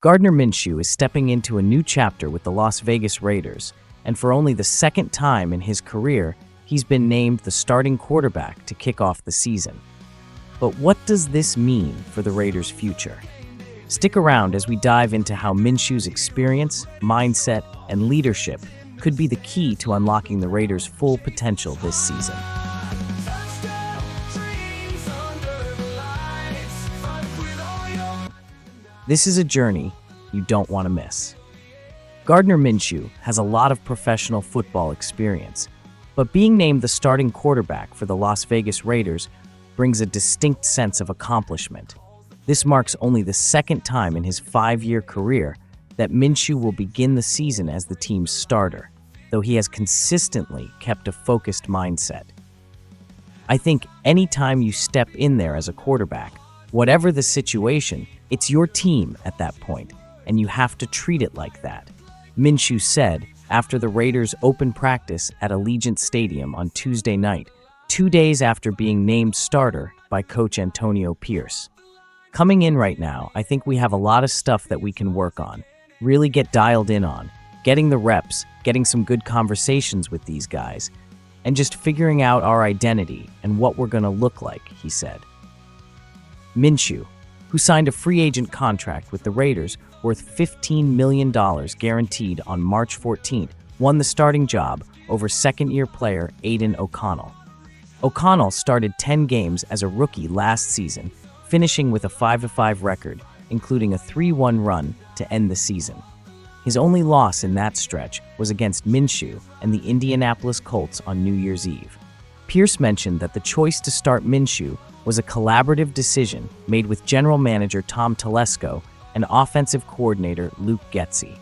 Gardner Minshew is stepping into a new chapter with the Las Vegas Raiders, and for only the second time in his career, he's been named the starting quarterback to kick off the season. But what does this mean for the Raiders' future? Stick around as we dive into how Minshew's experience, mindset, and leadership could be the key to unlocking the Raiders' full potential this season. This is a journey you don't want to miss. Gardner Minshew has a lot of professional football experience, but being named the starting quarterback for the Las Vegas Raiders brings a distinct sense of accomplishment. This marks only the second time in his 5-year career that Minshew will begin the season as the team's starter, though he has consistently kept a focused mindset. I think anytime you step in there as a quarterback, whatever the situation, it's your team at that point, and you have to treat it like that, Minshew said after the Raiders opened practice at Allegiant Stadium on Tuesday night, 2 days after being named starter by coach Antonio Pierce. Coming in right now, I think we have a lot of stuff that we can work on, really get dialed in on, getting the reps, getting some good conversations with these guys, and just figuring out our identity and what we're going to look like, he said. Minshew, who signed a free agent contract with the Raiders worth $15 million guaranteed on March 14th, won the starting job over second-year player Aidan O'Connell. O'Connell started 10 games as a rookie last season, finishing with a 5-5 record, including a 3-1 run to end the season. His only loss in that stretch was against Minshew and the Indianapolis Colts on New Year's Eve. Pierce mentioned that the choice to start Minshew was a collaborative decision made with general manager Tom Telesco and offensive coordinator Luke Getsy.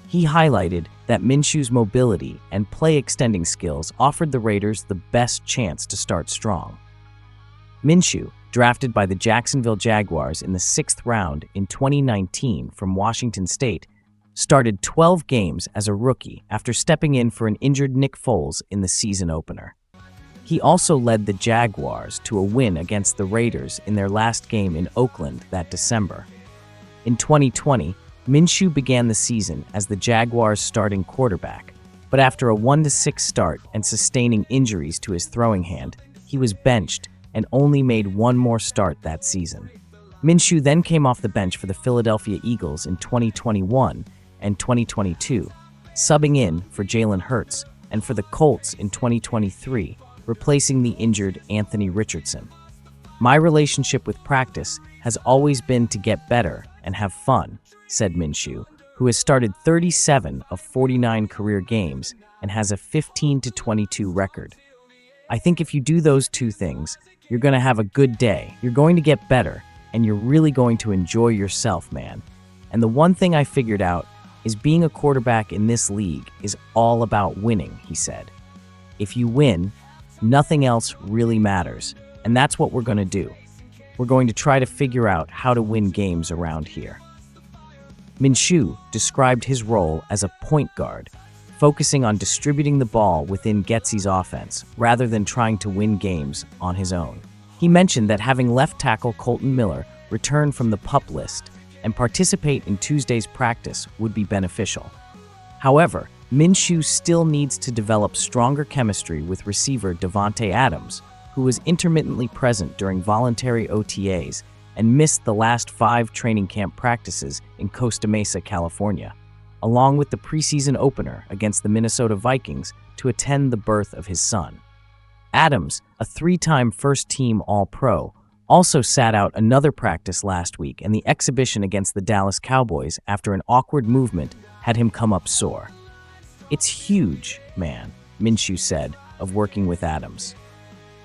He highlighted that Minshew's mobility and play-extending skills offered the Raiders the best chance to start strong. Minshew, drafted by the Jacksonville Jaguars in the 6th round in 2019 from Washington State, started 12 games as a rookie after stepping in for an injured Nick Foles in the season opener. He also led the Jaguars to a win against the Raiders in their last game in Oakland that December. In 2020, Minshew began the season as the Jaguars' starting quarterback, but after a 1-6 start and sustaining injuries to his throwing hand, he was benched and only made one more start that season. Minshew then came off the bench for the Philadelphia Eagles in 2021 and 2022, subbing in for Jalen Hurts, and for the Colts in 2023, replacing the injured Anthony Richardson. My relationship with practice has always been to get better and have fun, said Minshew, who has started 37 of 49 career games and has a 15-22 record. I think if you do those two things, you're going to have a good day, you're going to get better, and you're really going to enjoy yourself, man. And the one thing I figured out is being a quarterback in this league is all about winning, he said. If you win, nothing else really matters, and that's what we're going to do. We're going to try to figure out how to win games around here. Minshew described his role as a point guard, focusing on distributing the ball within Getsy's offense rather than trying to win games on his own. He mentioned that having left tackle Colton Miller return from the PUP list and participate in Tuesday's practice would be beneficial. However, Minshew still needs to develop stronger chemistry with receiver Davante Adams, who was intermittently present during voluntary OTAs and missed the last 5 training camp practices in Costa Mesa, California, along with the preseason opener against the Minnesota Vikings to attend the birth of his son. Adams, a 3-time first-team All-Pro, also sat out another practice last week, and the exhibition against the Dallas Cowboys after an awkward movement had him come up sore. It's huge, man, Minshew said, of working with Adams.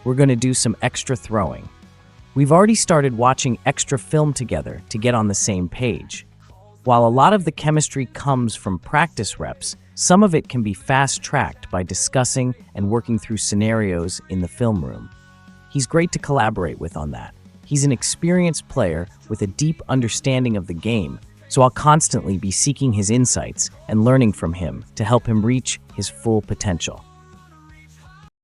We're going to do some extra throwing. We've already started watching extra film together to get on the same page. While a lot of the chemistry comes from practice reps, some of it can be fast-tracked by discussing and working through scenarios in the film room. He's great to collaborate with on that. He's an experienced player with a deep understanding of the game, so I'll constantly be seeking his insights and learning from him to help him reach his full potential.